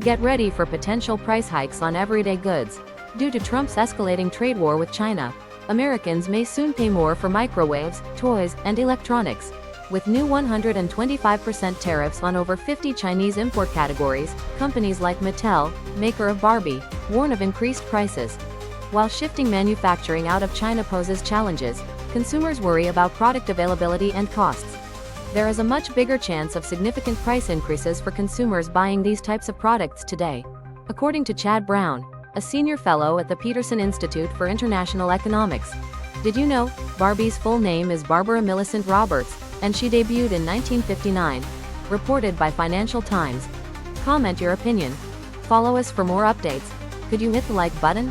Get ready for potential price hikes on everyday goods. Due to Trump's escalating trade war with China, Americans may soon pay more for microwaves, toys, and electronics. With new 125% tariffs on over 50 Chinese import categories, companies like Mattel, maker of Barbie, warn of increased prices. While shifting manufacturing out of China poses challenges, consumers worry about product availability and costs. There is a much bigger chance of significant price increases for consumers buying these types of products today. According to Chad Brown, a senior fellow at the Peterson Institute for International Economics. Did you know Barbie's full name is Barbara Millicent Roberts, and she debuted in 1959? Reported by Financial Times. Comment your opinion. Follow us for more updates. Could you hit the like button?